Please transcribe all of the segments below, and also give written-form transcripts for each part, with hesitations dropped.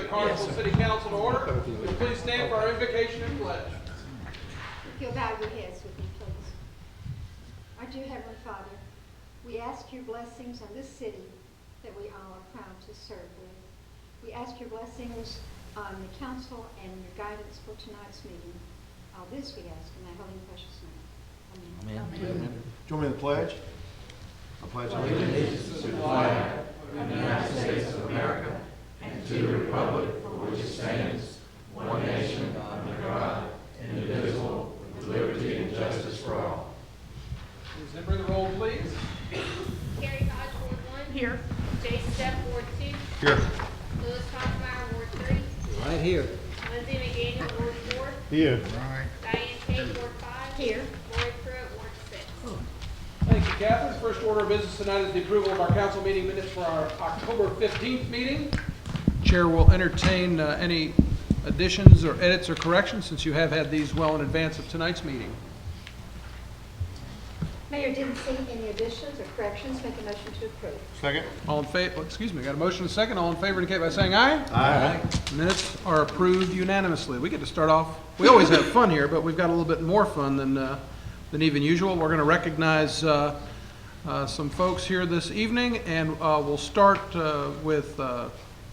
the Carterville City Council to order. Will you please stand for our invocation and pledge? If you'll bow your heads with me, please. Our dear Heavenly Father, we ask your blessings on this city that we all are proud to serve with. We ask your blessings on the council and your guidance for tonight's meeting. All this we ask in thy holy and precious name. Amen. Amen. Amen. Join me in the pledge. I pledge allegiance to the flag of the United States of America and to the republic for which it stands, one nation under God, indivisible, with liberty and justice for all. Please number the roll, please. Carrie Hodge, Ward 1. Here. Jay Step, Ward 2. Here. Louis Hoffmeyer, Ward 3. Right here. Lindsay McDaniel, Ward 4. Here. Diane Tate, Ward 5. Here. Lori Pruitt, Ward 6. Thank you, Catherine. First order of business tonight is the approval of our council meeting minutes for our October 15th meeting. Chair will entertain any additions or edits or corrections since you have had these well in advance of tonight's meeting. Mayor, didn't see any additions or corrections. Make a motion to approve. Second. All in favor, excuse me, got a motion and a second. All in favor indicate by saying aye. Aye. Minutes are approved unanimously. We get to start off, we always have fun here, but we've got a little bit more fun than even usual. We're going to recognize some folks here this evening, and we'll start with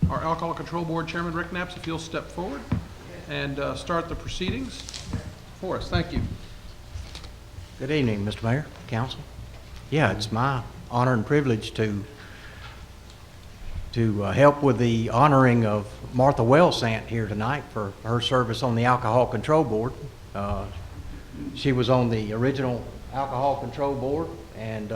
our Alcohol Control Board Chairman, Rick Knaps, if you'll step forward and start the proceedings for us. Thank you. Good evening, Mr. Mayor, Council. Yeah, it's my honor and privilege to help with the honoring of Martha Wellsant here tonight for her service on the Alcohol Control Board. She was on the original Alcohol Control Board, and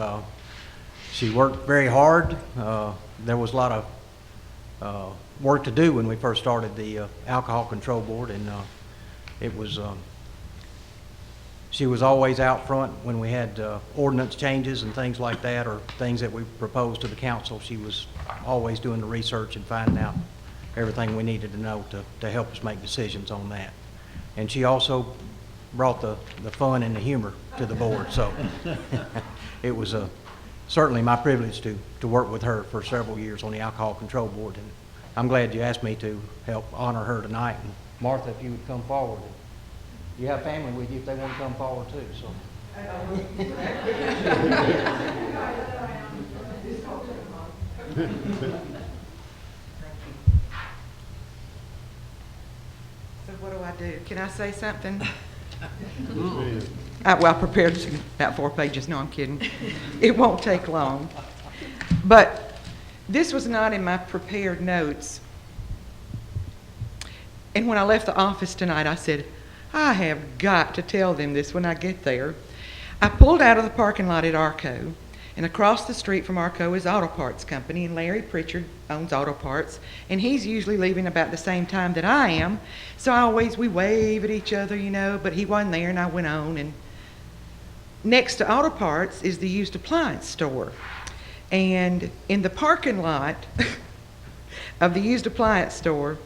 she worked very hard. There was a lot of work to do when we first started the Alcohol Control Board, and it was she was always out front when we had ordinance changes and things like that, or things that we proposed to the council. She was always doing the research and finding out everything we needed to know to help us make decisions on that. And she also brought the fun and the humor to the board, so it was certainly my privilege to work with her for several years on the Alcohol Control Board, and I'm glad you asked me to help honor her tonight. And Martha, if you would come forward. You have family with you if they want to come forward too, so. So what do I do? Can I say something? Well, I prepared about 4 pages. No, I'm kidding. It won't take long. But this was not in my prepared notes. And when I left the office tonight, I said, I have got to tell them this when I get there. I pulled out of the parking lot at Arco, and across the street from Arco is Auto Parts Company, and Larry Pritchard owns Auto Parts, and he's usually leaving about the same time that I am. So we wave at each other, you know, but he wasn't there, and I went on. And next to Auto Parts is the used appliance store. And in the parking lot of the used appliance store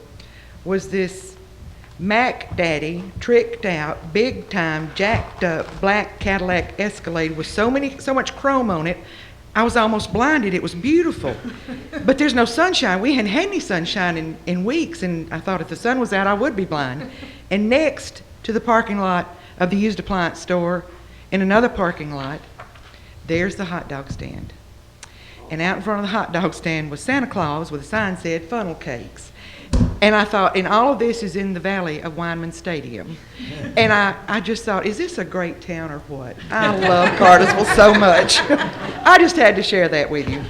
was this Mac Daddy, tricked out, big time, jacked up black Cadillac Escalade with so much chrome on it, I was almost blinded. It was beautiful. But there's no sunshine. We hadn't had any sunshine in weeks, and I thought if the sun was out, I would be blind. And next to the parking lot of the used appliance store, in another parking lot, there's the hot dog stand. And out in front of the hot dog stand was Santa Claus with a sign that said funnel cakes. And I thought, and all of this is in the valley of Weinman Stadium. And I just thought, is this a great town or what? I love Carterville so much. I just had to share that with you.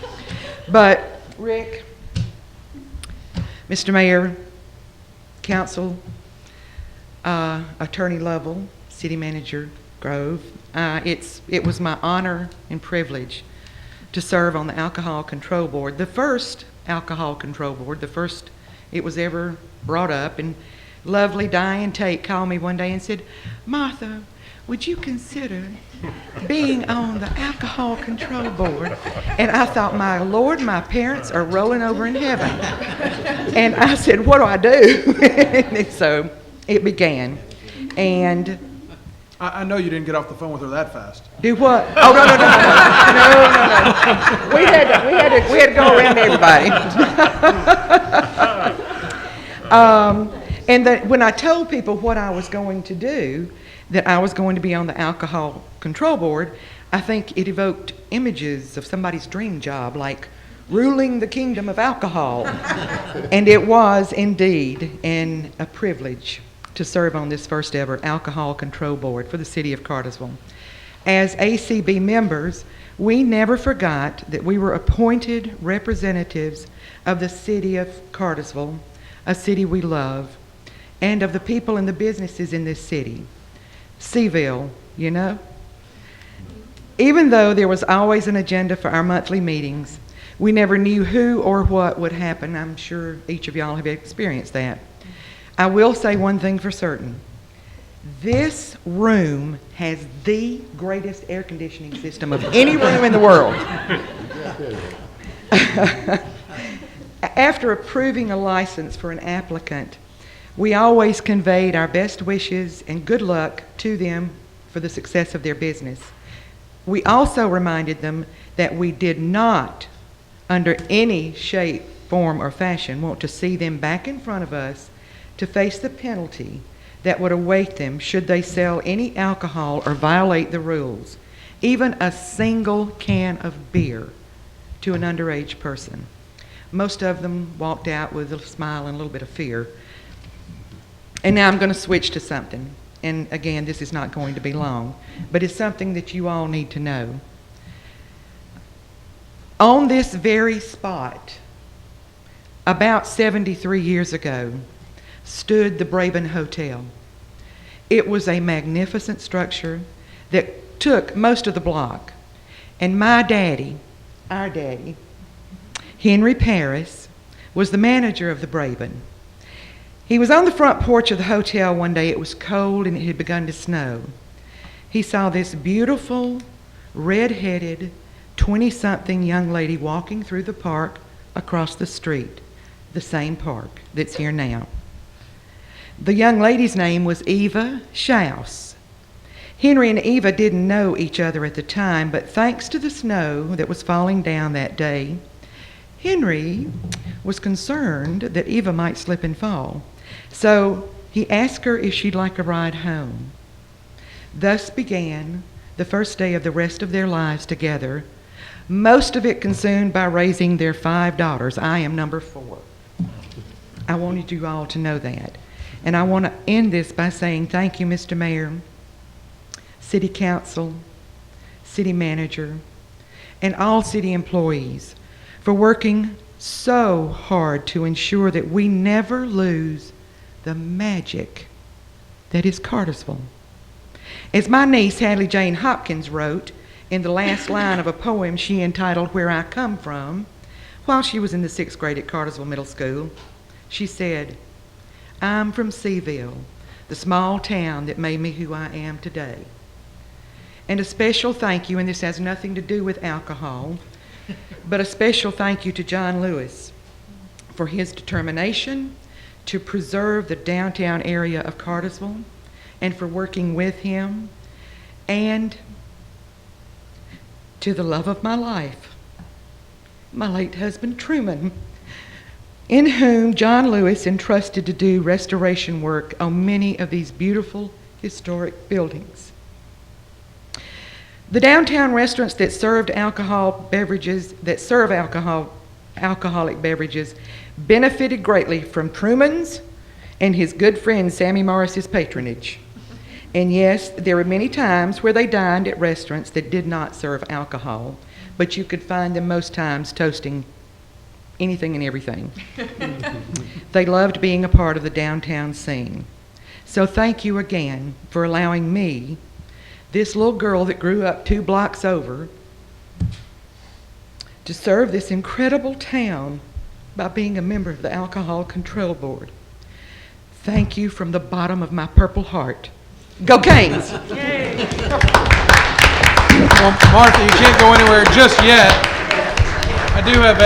But Rick, Mr. Mayor, Council, Attorney Lovell, City Manager Grove, it was my honor and privilege to serve on the Alcohol Control Board, the first Alcohol Control Board, the first it was ever brought up. And lovely Diane Tate called me one day and said, Martha, would you consider being on the Alcohol Control Board? And I thought, my Lord, my parents are rolling over in heaven. And I said, what do I do? And so it began. And I know you didn't get off the phone with her that fast. do what? Oh, no. We had to go around to everybody. And that when I told people what I was going to do, that I was going to be on the Alcohol Control Board, I think it evoked images of somebody's dream job, like ruling the kingdom of alcohol. And it was indeed a privilege to serve on this first ever Alcohol Control Board for the city of Carterville. As ACB members, we never forgot that we were appointed representatives of the city of Carterville, a city we love, and of the people and the businesses in this city. Seaville, you know? Even though there was always an agenda for our monthly meetings, we never knew who or what would happen. I'm sure each of y'all have experienced that. I will say one thing for certain. This room has the greatest air conditioning system of any room in the world. After approving a license for an applicant, we always conveyed our best wishes and good luck to them for the success of their business. We also reminded them that we did not, under any shape, form, or fashion, want to see them back in front of us to face the penalty that would await them should they sell any alcohol or violate the rules, even a single can of beer, to an underage person. Most of them walked out with a smile and a little bit of fear. And now I'm going to switch to something. And again, this is not going to be long, but it's something that you all need to know. On this very spot, about 73 years ago, stood the Braben Hotel. It was a magnificent structure that took most of the block. And my daddy, our daddy, Henry Paris, was the manager of the Braben. He was on the front porch of the hotel one day. It was cold and it had begun to snow. He saw this beautiful, red-headed, 20-something young lady walking through the park across the street, the same park that's here now. The young lady's name was Eva Schaus. Henry and Eva didn't know each other at the time, but thanks to the snow that was falling down that day, Henry was concerned that Eva might slip and fall. So he asked her if she'd like a ride home. Thus began the first day of the rest of their lives together, most of it consumed by raising their 5 daughters. I am number 4. I wanted you all to know that. And I want to end this by saying thank you, Mr. Mayor, City Council, City Manager, and all city employees for working so hard to ensure that we never lose the magic that is Carterville. As my niece, Hadley Jane Hopkins, wrote in the last line of a poem she entitled Where I Come From, while she was in the 6th grade at Carterville Middle School, she said, I'm from Seaville, the small town that made me who I am today. And a special thank you, and this has nothing to do with alcohol, but a special thank you to John Lewis for his determination to preserve the downtown area of Carterville and for working with him, and to the love of my life, my late husband Truman, in whom John Lewis entrusted to do restoration work on many of these beautiful historic buildings. The downtown restaurants that serve alcoholic beverages benefited greatly from Truman's and his good friend Sammy Morris's patronage. And yes, there were many times where they dined at restaurants that did not serve alcohol, but you could find them most times toasting anything and everything. They loved being a part of the downtown scene. So thank you again for allowing me, this little girl that grew up 2 blocks over, to serve this incredible town by being a member of the Alcohol Control Board. Thank you from the bottom of my purple heart. Go Canes! Well, Martha, you can't go anywhere just yet. I do have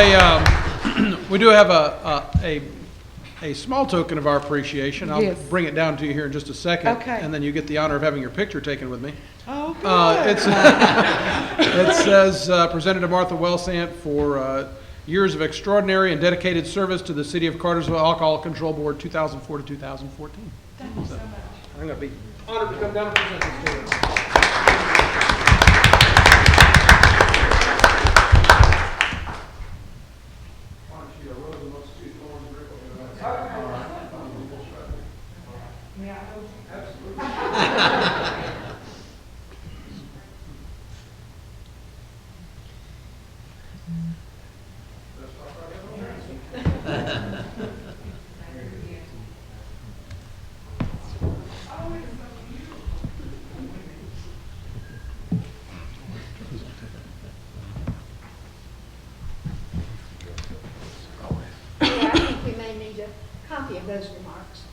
we do have a small token of our apprriation. I'll Yes. bring it down to you here in just a second. Okay. And then you get the honor of having your picture taken with me. Oh, good. It says, presented to Martha Wellsant for years of extraordinary and dedicated service to the City of Cartersville Alcohol Control Board, 2004 to 2014. Thank you so much. I'm going to be honored to come down and present this to you. Copy of those remarks.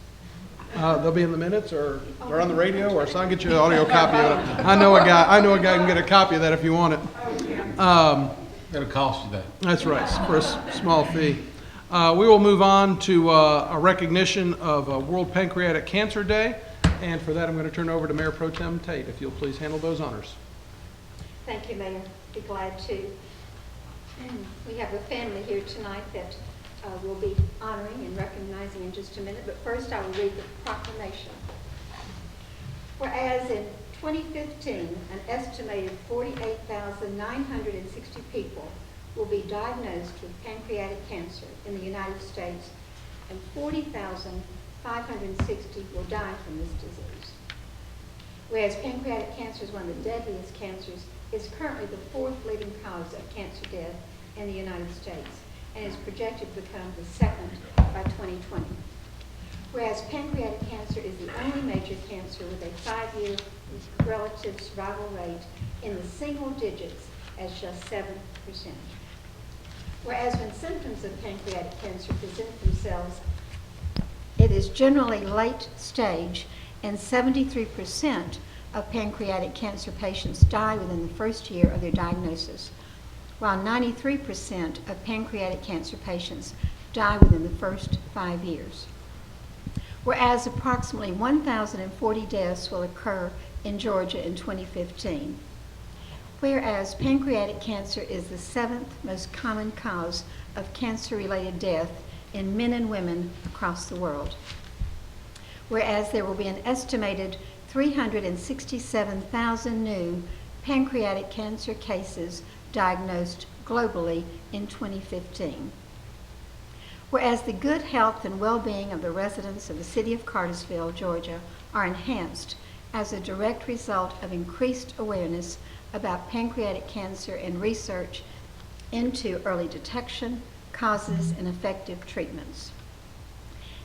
They'll be in the minutes, or they're on the radio, or so I can get you an audio copy of it. I know a guy can get a copy of that if you want it. It'll cost you that. That's right, for a small fee. We will move on to a recognition of World Pancreatic Cancer Day, and for that I'm going to turn over to Mayor Pro Tem Tate, if you'll please handle those honors. Thank you, Mayor. Be glad to. We have a family here tonight that we'll be honoring and recognizing in just a minute, but first I will read the proclamation. Whereas in 2015, an estimated 48,960 people will be diagnosed with pancreatic cancer in the United States, and 40,560 will die from this disease. Whereas pancreatic cancer is one of the deadliest cancers, is currently the 4th leading cause of cancer death in the United States, and is projected to become the 2nd by 2020. Whereas pancreatic cancer is the only major cancer with a 5-year relative survival rate in the single digits as just 7%. Whereas when symptoms of pancreatic cancer present themselves, it is generally late stage, and 73% of pancreatic cancer patients die within the first year of their diagnosis, while 93% of pancreatic cancer patients die within the first 5 years. Whereas approximately 1,040 deaths will occur in Georgia in 2015. Whereas pancreatic cancer is the 7th most common cause of cancer-related death in men and women across the world. Whereas there will be an estimated 367,000 new pancreatic cancer cases diagnosed globally in 2015. Whereas the good health and well-being of the residents of the city of Carterville, Georgia, are enhanced as a direct result of increased awareness about pancreatic cancer and research into early detection, causes, and effective treatments.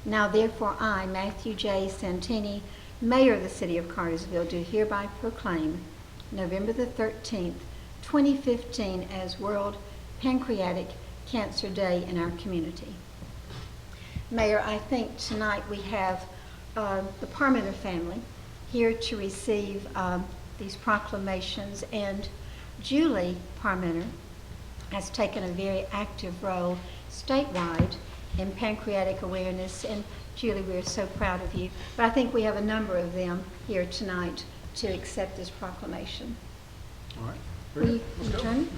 Now therefore I, Matthew J. Santini, Mayor of the city of Carterville, do hereby proclaim November the 13th, 2015 as World Pancreatic Cancer Day in our community. Mayor, I think tonight we have the Parmenter family here to receive these proclamations, and Julie Parmenter has taken a very active role statewide in pancreatic awareness, and Julie, we're so proud of you. But I think we have a number of them here tonight to accept this proclamation. All right. Will you join?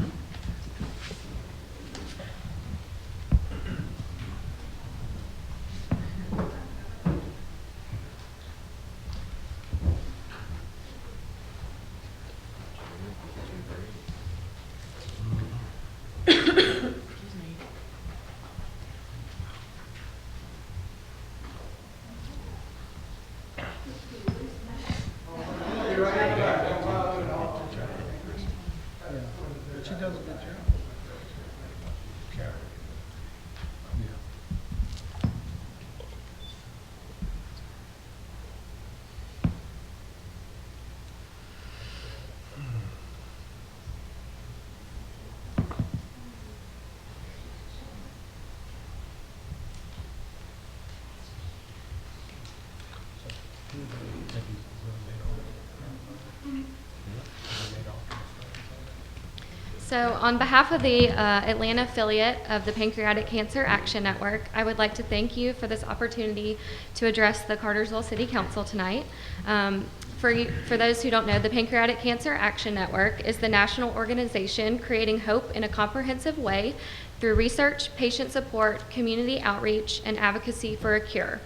So on behalf of the Atlanta affiliate of the Pancreatic Cancer Action Network, I would like to thank you for this opportunity to address the Cartersville City Council tonight. For those who don't know, the Pancreatic Cancer Action Network is the national organization creating hope in a comprehensive way through research, patient support, community outreach, and advocacy for a cure.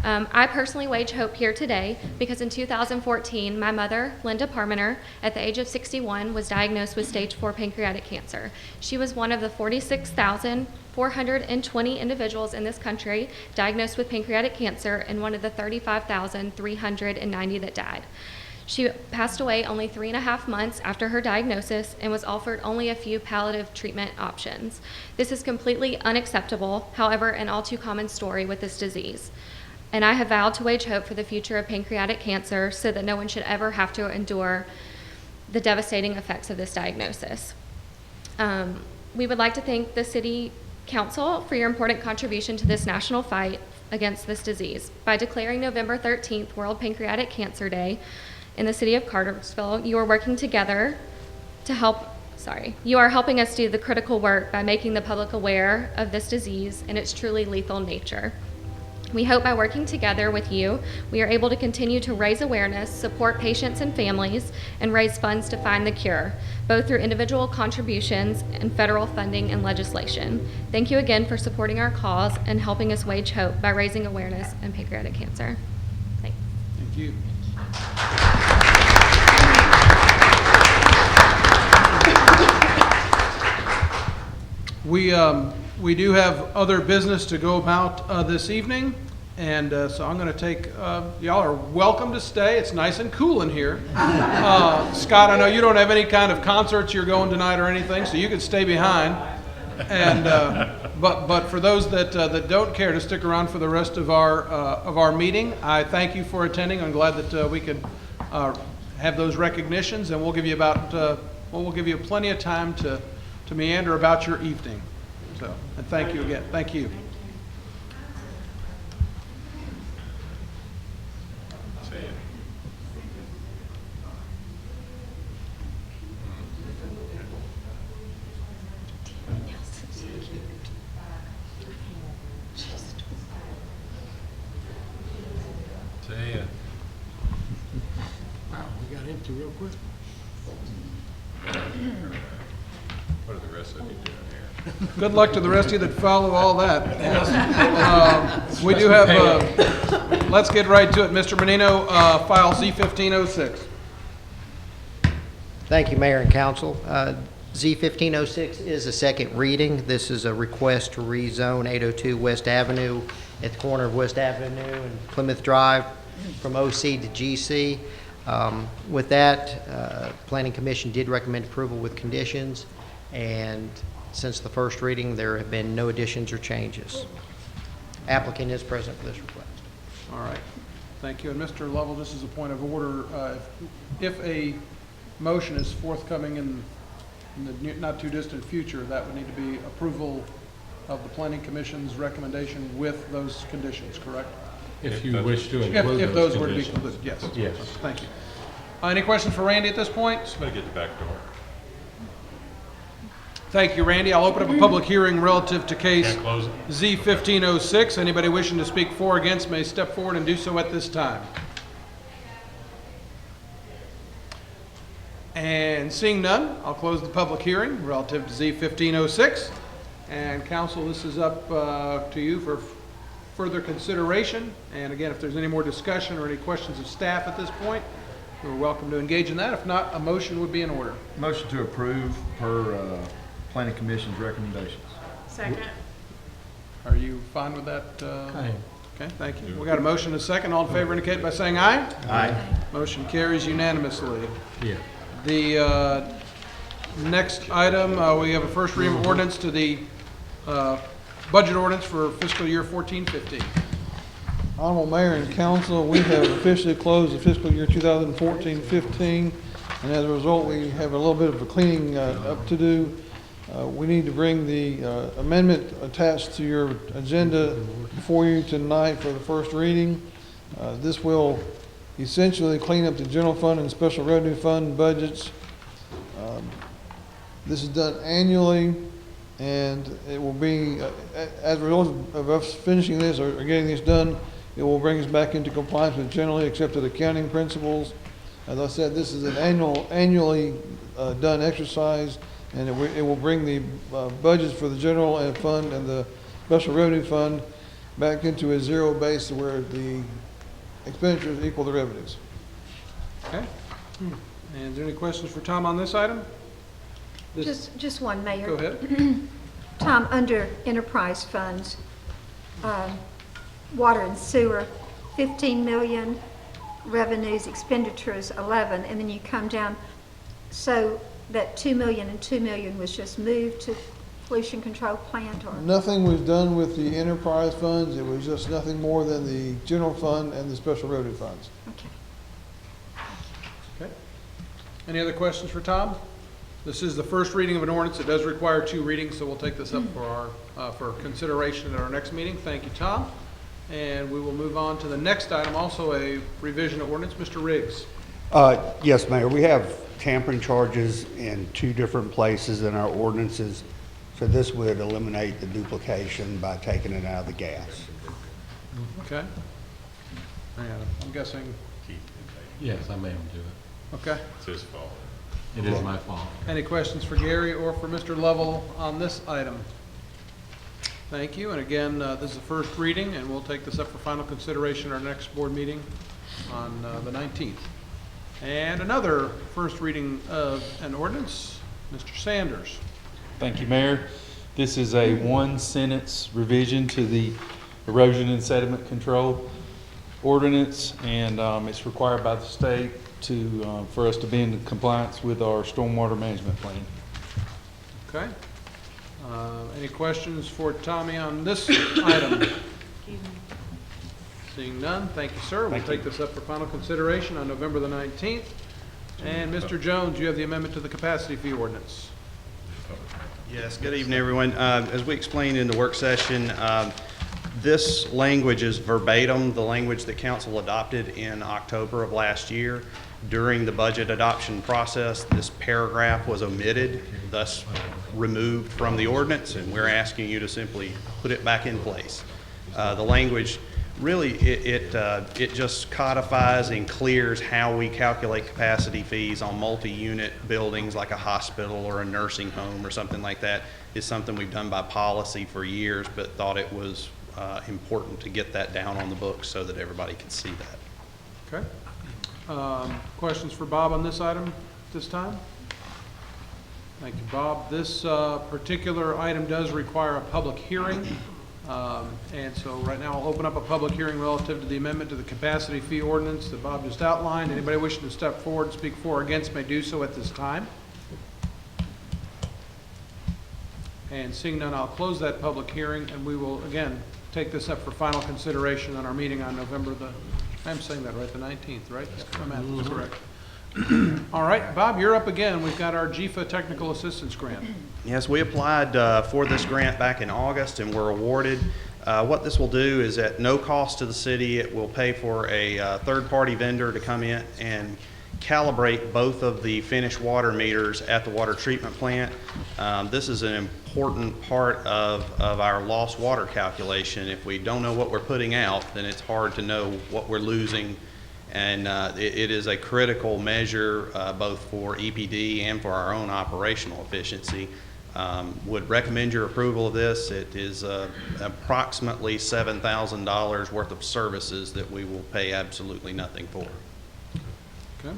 I personally wage hope here today because in 2014, my mother, Linda Parmenter, at the age of 61, was diagnosed with stage 4 pancreatic cancer. She was one of the 46,420 individuals in this country diagnosed with pancreatic cancer and one of the 35,390 that died. She passed away only 3.5 months after her diagnosis and was offered only a few palliative treatment options. This is completely unacceptable, however, an all too common story with this disease. And I have vowed to wage hope for the future of pancreatic cancer so that no one should ever have to endure the devastating effects of this diagnosis. We would like to thank the City Council for your important contribution to this national fight against this disease. By declaring November 13th World Pancreatic Cancer Day in the city of Carterville, you are working together to you are helping us do the critical work by making the public aware of this disease and its truly lethal nature. We hope by working together with you, we are able to continue to raise awareness, support patients and families, and raise funds to find the cure, both through individual contributions and federal funding and legislation. Thank you again for supporting our cause and helping us wage hope by raising awareness in pancreatic cancer. Thanks. Thank you. We do have other business to go about this evening, and so I'm going to take, y'all are welcome to stay. It's nice and cool in here. Scott, I know you don't have any kind of concerts you're going tonight or anything, so you could stay behind. And but for those that don't care to stick around for the rest of our meeting, I thank you for attending. I'm glad that we could have those recognitions, and we'll give you we'll give you plenty of time to meander about your evening. So, and thank you again. Thank you. See ya. See ya. Wow, we got empty real quick. What are the rest of you doing here? Good luck to the rest of you that follow all that. We do have, let's get right to it. Mr. Menino, file Z1506. Thank you, Mayor and Council. Z1506 is a second reading. This is a request to rezone 802 West Avenue at the corner of West Avenue and Plymouth Drive from OC to GC. With that, Planning Commission did recommend approval with conditions, and since the first reading, there have been no additions or changes. Applicant is present for this request. All right. Thank you. And Mr. Lovell, this is a point of order. If a motion is forthcoming in the not too distant future, that would need to be approval of the Planning Commission's recommendation with those conditions, correct? If you wish to include If those were to be conditions. included, yes. Yes. Thank you. Any questions for Randy at this point? Somebody get the back door. Thank you, Randy. I'll open up a public hearing relative to case Can't close it. Z1506. Anybody wishing to speak for or against may step forward and do so at this time. And seeing none, I'll close the public hearing relative to Z1506. And council, this is up to you for further consideration. And again, if there's any more discussion or any questions of staff at this point, we're welcome to engage in that. If not, a motion would be in order. Motion to approve per Planning Commission's recommendations. Second. Are you fine with that? Okay, thank you. We got a motion and a second. All in favor indicate by saying aye. Aye. Motion carries unanimously. Yeah. The next item, we have a first reading of ordinance to the budget ordinance for fiscal year 14-15. Honorable Mayor and Council, we have officially closed the fiscal year 2014-15, and as a result, we have a little bit of a cleaning up to do. We need to bring the amendment attached to your agenda before you tonight for the first reading. This will essentially clean up the general fund and special revenue fund budgets. This is done annually, and it will be, as a result of us finishing this or getting this done, it will bring us back into compliance with generally accepted accounting principles. As I said, this is an annually done exercise, And it will bring the budgets for the general fund and the special revenue fund back into a zero base where the expenditures equal the revenues. Okay. And is there any questions for Tom on this item? Just one, Mayor. Go ahead. Tom, under enterprise funds, water and sewer, 15 million, revenues, expenditures 11, and then you come down, so that 2 million and 2 million was just moved to pollution control plant, or? Nothing was done with the enterprise funds. It was just nothing more than the general fund and the special revenue funds. Okay. Okay. Any other questions for Tom? This is the first reading of an ordinance. It does require 2 readings, so we'll take this up for our, for consideration at our next meeting. Thank you, Tom. And we will move on to the next item, also a revision of ordinance. Mr. Riggs. Yes, Mayor, we have tampering charges in 2 different places in our ordinances, so this would eliminate the duplication by taking it out of the gas. Okay. And I'm guessing, Yes, I made him do it. okay. It's his fault. It is my fault. Any questions for Gary or for Mr. Lovell on this item? Thank you. And again, this is the first reading, and we'll take this up for final consideration at our next board meeting on the 19th. And another first reading of an ordinance, Mr. Sanders. Thank you, Mayor. This is a 1-sentence revision to the erosion and sediment control ordinance, and it's required by the state to for us to be in compliance with our stormwater management plan. Okay. Any questions for Tommy on this item? Seeing none, thank you, sir. We'll take this up for final consideration on November the 19th. And Mr. Jones, you have the amendment to the capacity fee ordinance. Yes, good evening, everyone. As we explained in the work session, this language is verbatim the language that council adopted in October of last year. During the budget adoption process, this paragraph was omitted, thus removed from the ordinance, and we're asking you to simply put it back in place. The language really, it just codifies and clears how we calculate capacity fees on multi-unit buildings like a hospital or a nursing home or something like that. It's something we've done by policy for years, but thought it was important to get that down on the books so that everybody could see that. Okay. Questions for Bob on this item at this time? Thank you, Bob. This particular item does require a public hearing. And so right now I'll open up a public hearing relative to the amendment to the capacity fee ordinance that Bob just outlined. Anybody wishing to step forward and speak for or against may do so at this time. And seeing none, I'll close that public hearing, and we will again take this up for final consideration on our meeting on November the, I'm saying that right, the 19th, right? My math is correct. All right, Bob, you're up again. We've got our GFA Technical Assistance Grant. Yes, we applied for this grant back in August and were awarded. What this will do is at no cost to the city, it will pay for a third-party vendor to come in and calibrate both of the finished water meters at the water treatment plant. This is an important part of our lost water calculation. If we don't know what we're putting out, then it's hard to know what we're losing. And it is a critical measure both for EPD and for our own operational efficiency. Would recommend your approval of this. It is approximately $7,000 worth of services that we will pay absolutely nothing for. Okay.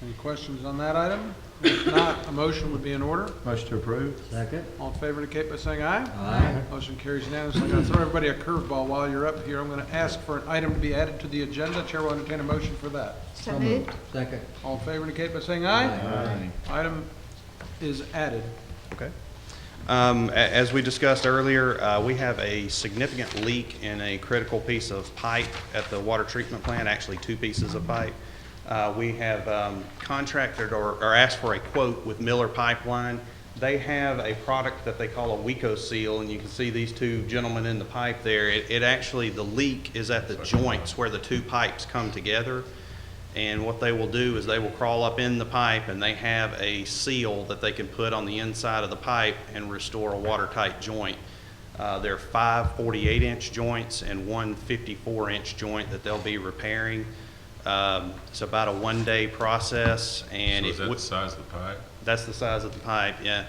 Any questions on that item? If not, a motion would be in order. Motion to approve. Second. All in favor indicate by saying aye. Aye. Motion carries unanimously. I'm going to throw everybody a curveball while you're up here. I'm going to ask for an item to be added to the agenda. Chair will entertain a motion for that. So moved. Second. All in favor indicate by saying aye. Aye. Item is added. Okay. As we discussed earlier, we have a significant leak in a critical piece of pipe at the water treatment plant, actually 2 pieces of pipe. We have contracted or asked for a quote with Miller Pipeline. They have a product that they call a Weco Seal, and you can see these 2 gentlemen in the pipe there. It actually, the leak is at the joints where the 2 pipes come together. And what they will do is they will crawl up in the pipe, and they have a seal that they can put on the inside of the pipe and restore a watertight joint. There are 5 48-inch joints and 1 54-inch joint that they'll be repairing. It's about a one-day process, and So if is that we- the size of the pipe? that's the size of the pipe, yeah.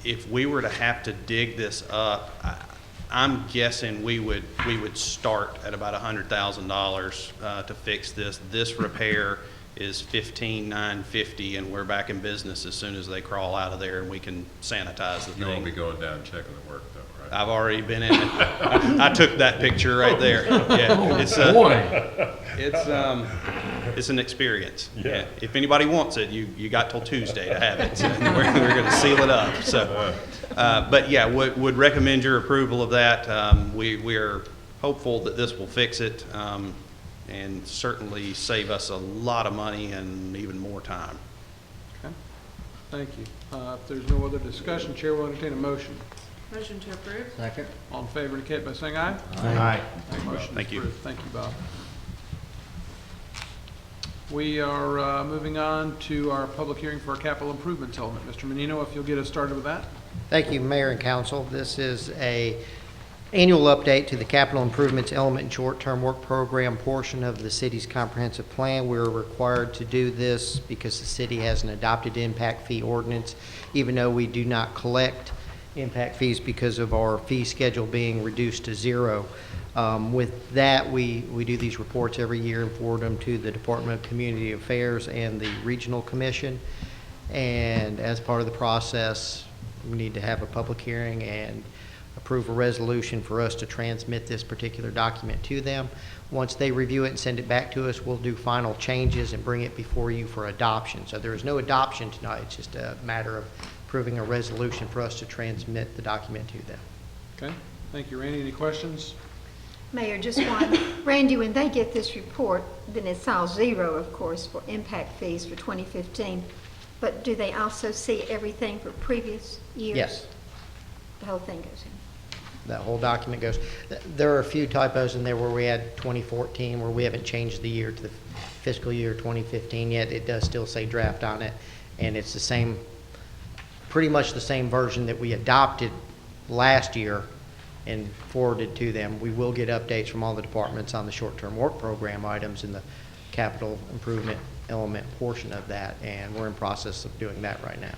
If we were to have to dig this up, I'm guessing we would start at about $100,000 to fix this. This repair is $15,950, and we're back in business as soon as they crawl out of there, and we can sanitize the You won't be thing. going down and checking the work though, right? I've already been in it. I took that picture right there. Yeah, it's it's an experience. Yeah. If anybody wants it, you got till Tuesday to have it. So we're going to seal it up. So, but yeah, would recommend your approval of that. We are hopeful that this will fix it, and certainly save us a lot of money and even more time. Okay, thank you. If there's no other discussion, Chair will entertain a motion. Motion to approve. Second. All in favor indicate by saying aye. Aye. Motion is Thank you. approved. Thank you, Bob. We are moving on to our public hearing for our capital improvements element. Mr. Menino, if you'll get us started with that. Thank you, Mayor and Council. This is a annual update to the capital improvements element and short-term work program portion of the city's comprehensive plan. We're required to do this because the city has an adopted impact fee ordinance, even though we do not collect impact fees because of our fee schedule being reduced to zero. With that, we do these reports every year and forward them to the Department of Community Affairs and the Regional Commission. And as part of the process, we need to have a public hearing and approve a resolution for us to transmit this particular document to them. Once they review it and send it back to us, we'll do final changes and bring it before you for adoption. So there is no adoption tonight. It's just a matter of approving a resolution for us to transmit the document to them. Okay, thank you, Randy. Any questions? Mayor, just one. Randy, when they get this report, then it's all zero, of course, for impact fees for 2015. But do they also see everything for previous years? Yes. The whole thing goes in? That whole document goes. There are a few typos in there where we had 2014, where we haven't changed the year to the fiscal year 2015 yet. It does still say draft on it, and it's the same, pretty much the same version that we adopted last year and forwarded to them. We will get updates from all the departments on the short-term work program items in the capital improvement element portion of that, and we're in process of doing that right now.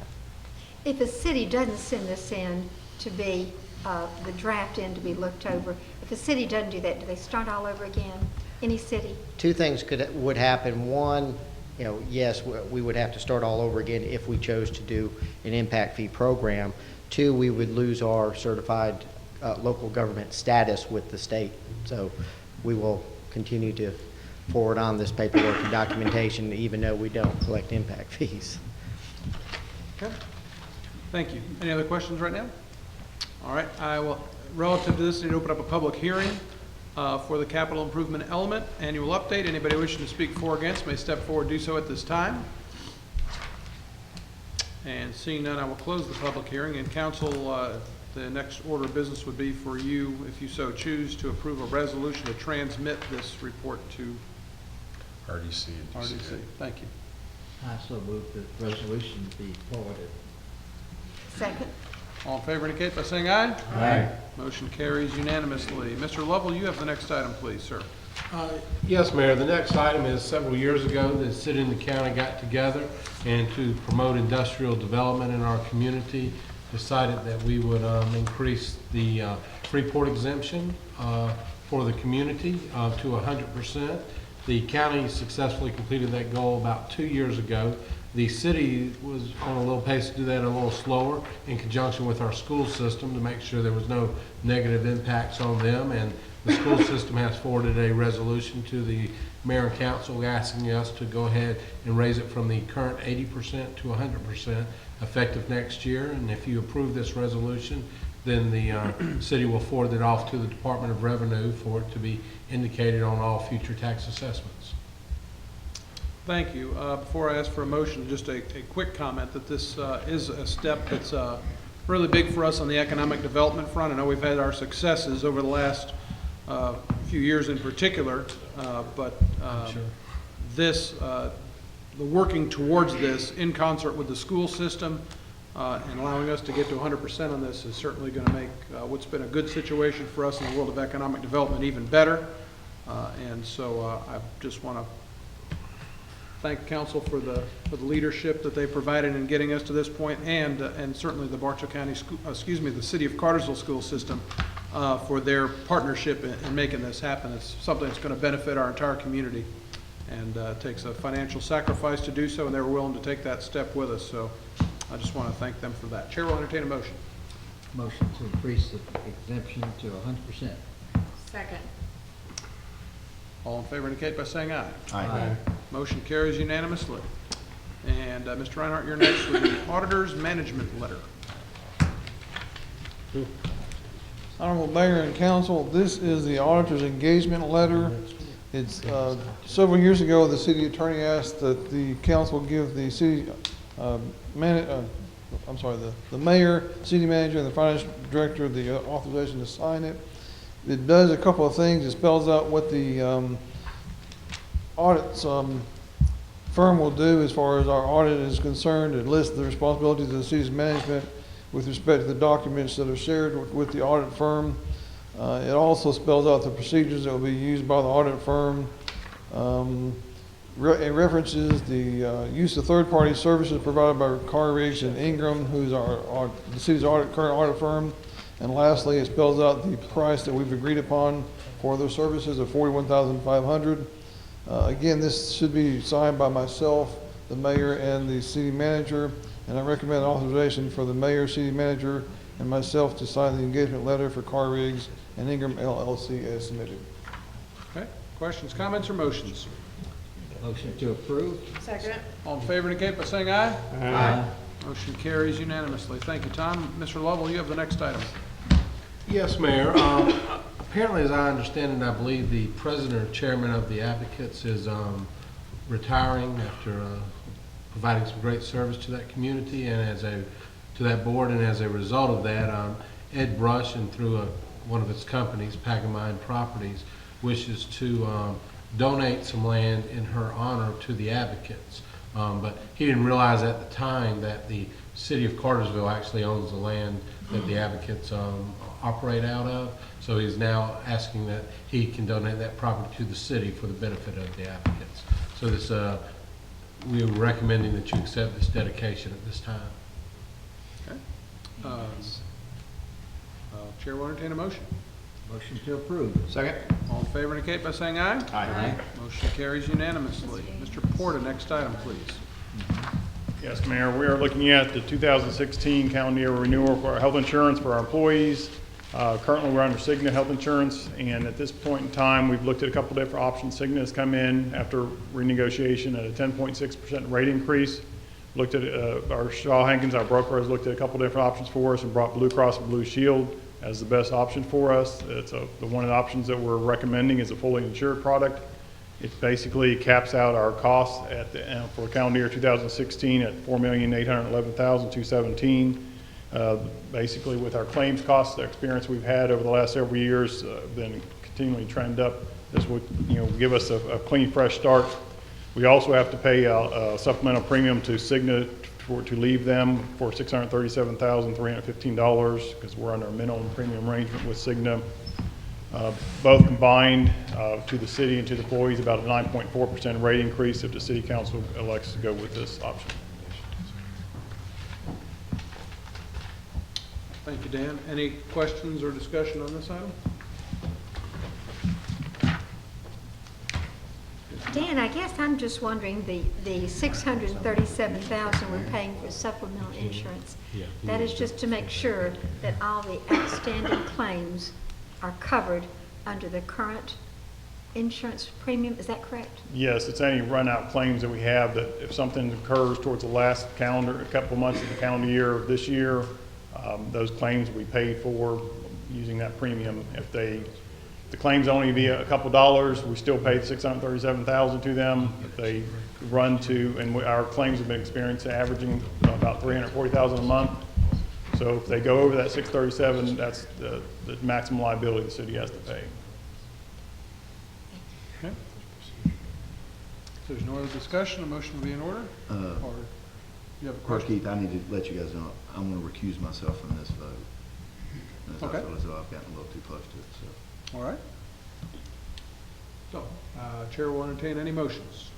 If a city doesn't send this in to be, the draft in to be looked over, if a city doesn't do that, do they start all over again? Any city? Two things would happen. One, yes, we would have to start all over again if we chose to do an impact fee program. Two, we would lose our certified local government status with the state. So we will continue to forward on this paperwork and documentation even though we don't collect impact fees. Okay, thank you. Any other questions right now? All right, I will, relative to this, need to open up a public hearing for the capital improvement element annual update. Anybody wishing to speak for or against may step forward, do so at this time. And seeing none, I will close the public hearing. And council, the next order of business would be for you, if you so choose, to approve a resolution to transmit this report to RDC and DCA. RDC. Thank you. I so move the resolution be forwarded. Second. All in favor indicate by saying aye. Aye. Motion carries unanimously. Mr. Lovell, you have the next item, please, sir. Yes, Mayor. The next item is several years ago, the city and the county got together and to promote industrial development in our community, decided that we would increase the Freeport exemption for the community to 100%. The county successfully completed that goal about 2 years ago. The city was on a little pace to do that a little slower in conjunction with our school system to make sure there was no negative impacts on them. And the school system has forwarded a resolution to the mayor and council asking us to go ahead and raise it from the current 80% to 100% effective next year. And if you approve this resolution, then the city will forward it off to the Department of Revenue for it to be indicated on all future tax assessments. Thank you. Before I ask for a motion, just a quick comment that this is a step that's really big for us on the economic development front. I know we've had our successes over the last few years in particular, but Sure. this, the working towards this in concert with the school system and allowing us to get to 100% on this is certainly going to make what's been a good situation for us in the world of economic development even better. And so I just want to thank council for the leadership that they provided in getting us to this point, and certainly the Bartow County school, the city of Cartersville school system for their partnership in making this happen. It's something that's going to benefit our entire community, and it takes a financial sacrifice to do so, and they were willing to take that step with us. So I just want to thank them for that. Chair will entertain a motion. Motion to increase the exemption to 100%. Second. All in favor indicate by saying aye. Aye. Motion carries unanimously. And Mr. Reinhardt, you're next with the auditor's management letter. Honorable Mayor and Council, this is the auditor's engagement letter. It's, several years ago, the city attorney asked that the council give the city, the mayor, city manager, and the finance director the authorization to sign it. It does a couple of things. It spells out what the audit firm will do as far as our audit is concerned. It lists the responsibilities of the city's management with respect to the documents that are shared with the audit firm. It also spells out the procedures that will be used by the audit firm. It references the use of third-party services provided by Carterville and Ingram, who's the city's current audit firm. And lastly, it spells out the price that we've agreed upon for those services of $41,500. Again, this should be signed by myself, the mayor, and the city manager. And I recommend authorization for the mayor, city manager, and myself to sign the engagement letter for Car Rigs and Ingram LLC as submitted. Okay. Questions, comments, or motions? Motion to approve. Second. All in favor indicate by saying aye. Aye. Motion carries unanimously. Thank you, Tom. Mr. Lovell, you have the next item. Yes, Mayor. Apparently, as I understand it, I believe the president or chairman of the Advocates is retiring after providing some great service to that community and to that board. And as a result of that, Ed Brush, and through one of its companies, Pagamine Properties, wishes to donate some land in her honor to the Advocates. But he didn't realize at the time that the city of Cartersville actually owns the land that the Advocates operate out of. So he's now asking that he can donate that property to the city for the benefit of the Advocates. So this, we are recommending that you accept this dedication at this time. Okay. Chair will entertain a motion. Motion to approve. Second. All in favor indicate by saying aye. Aye. Motion carries unanimously. Mr. Porta, next item, please. Yes, Mayor, we are looking at the 2016 calendar year renewal for our health insurance for our employees. Currently, we're under Cigna Health Insurance, and at this point in time, we've looked at a couple different options. Cigna has come in after renegotiation at a 10.6% rate increase. Looked at our Shaw Hankins, our broker, has looked at a couple different options for us and brought Blue Cross and Blue Shield as the best option for us. It's the one of the options that we're recommending is a fully insured product. It basically caps out our costs at for calendar year 2016 at $4,811,217. Basically, with our claims costs, the experience we've had over the last several years, been continually trend up. This would, give us a clean, fresh start. We also have to pay a supplemental premium to Cigna to leave them for $637,315 because we're under a minimum premium arrangement with Cigna. Both combined to the city and to the employees about a 9.4% rate increase if the city council elects to go with this option. Thank you, Dan. Any questions or discussion on this item? Dan, I guess I'm just wondering, the $637,000 we're paying for supplemental insurance, that is just to make sure that all the outstanding claims are covered under the current insurance premium, is that correct? Yes, it's any run-out claims that we have that if something occurs towards the last calendar, a couple of months of the calendar year of this year, those claims we pay for using that premium. If the claims only be a couple dollars, we still pay the $637,000 to them. If they run to, and our claims have been experienced averaging about $340,000 a month. So if they go over that $637,000, that's the maximum liability the city has to pay. Okay. If there's no other discussion, a motion will be in order? Or you have a question? Keith, I need to let you guys know, I'm going to recuse myself from this vote. As Okay. I feel as though I've gotten a little too close to it, so. All right. So, Chair will entertain any motions.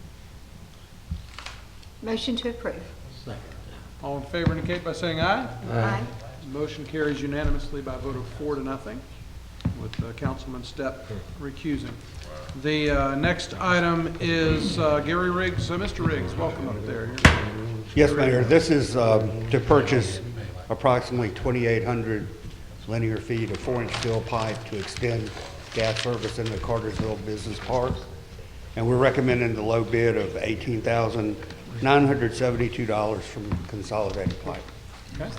Motion to approve. Second. All in favor indicate by saying aye. Aye. Motion carries unanimously by a vote of 4-0, with Councilman Stepp recusing. The next item is Gary Riggs. Mr. Riggs, welcome up there. Yes, Mayor, this is to purchase approximately 2,800 linear feet of 4-inch steel pipe to extend gas service in the Carterville Business Park. And we're recommending the low bid of $18,972 from Consolidated Pipe. Okay,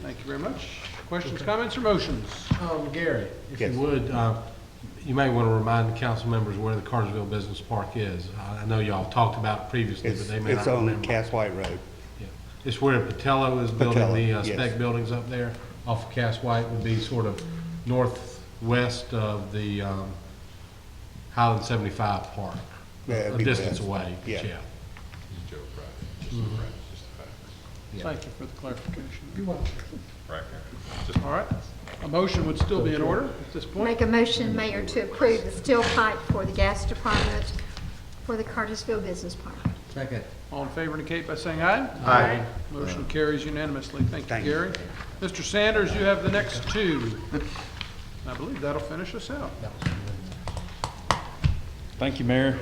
thank you very much. Questions, comments, or motions? Gary, if Yes. you would, you may want to remind the council members where the Carterville Business Park is. I know y'all talked about it previously, but they may not It's on remember. Cass White Road. Yeah. It's where Patello is building Patello, the yes. spec buildings up there off of Cass White, would be sort of northwest of the Highland 75 Park. Yeah, it'd A be distance west. away, Yeah. yeah. Joe Pratt, just Mhm. Pratt, just the fact. Thank you for the clarification. Right here. Just All right, a motion would still be in order at this point. Make a motion, Mayor, to approve the steel pipe for the gas department for the Cartersville Business Park. Second. All in favor indicate by saying aye. Aye. Motion carries unanimously. Thank you, Thank you. Gary. Mr. Sanders, you have the next two. I believe that'll finish us out. Thank you, Mayor.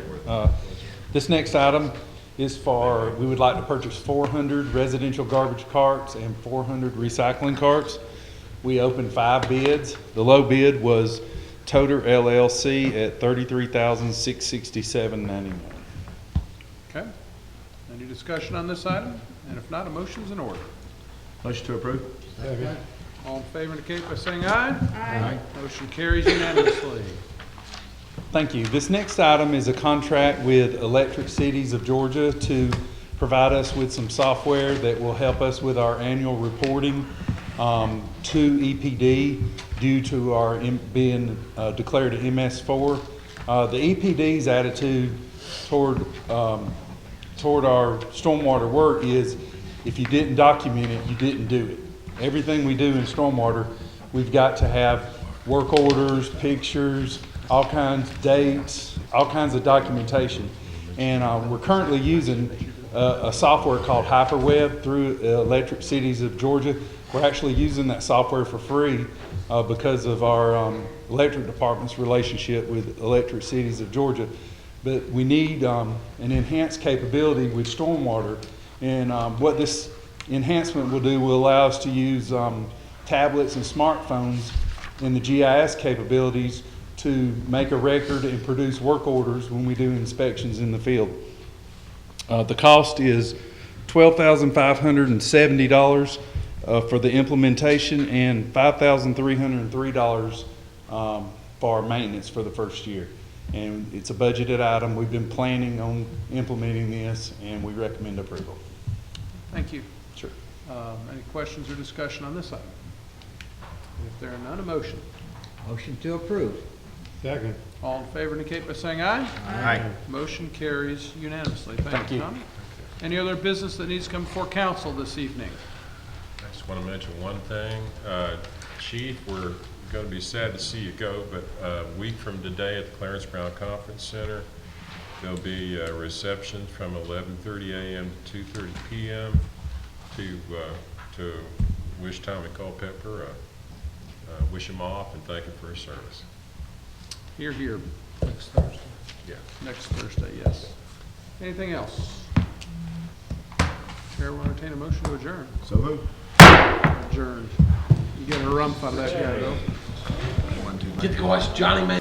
This next item is for, we would like to purchase 400 residential garbage carts and 400 recycling carts. We opened 5 bids. The low bid was Toter LLC at $33,667.99. Okay. Any discussion on this item? And if not, a motion's in order. Motion to approve? Second. All in favor indicate by saying aye. Aye. Motion carries unanimously. Thank you. This next item is a contract with Electric Cities of Georgia to provide us with some software that will help us with our annual reporting to EPD due to our being declared an MS4. The EPD's attitude toward our stormwater work is if you didn't document it, you didn't do it. Everything we do in stormwater, we've got to have work orders, pictures, all kinds of dates, all kinds of documentation. And we're currently using a software called Hyperweb through Electric Cities of Georgia. We're actually using that software for free because of our electric department's relationship with Electric Cities of Georgia. But we need an enhanced capability with stormwater. And what this enhancement will do will allow us to use tablets and smartphones and the GIS capabilities to make a record and produce work orders when we do inspections in the field. The cost is $12,570 for the implementation and $5,303 for our maintenance for the first year. And it's a budgeted item. We've been planning on implementing this, and we recommend approval. Thank you. Sure. Any questions or discussion on this item? If there are none, a motion. Motion to approve. Second. All in favor indicate by saying aye. Aye. Motion carries unanimously. Thank you. Tommy. Any other business that needs to come before council this evening? I just want to mention one thing. Chief, we're going to be sad to see you go, but a week from today at the Clarence Brown Conference Center, there'll be a reception from 11:30 a.m. to 2:30 p.m. to wish Tommy Culpepper, wish him off and thank him for his service. Here, here. Next Thursday. Yeah. Next Thursday, yes. Anything else? Chair will entertain a motion to adjourn. So moved. Adjourned. You get a rump out of that guy, though. Get to go watch Johnny Man.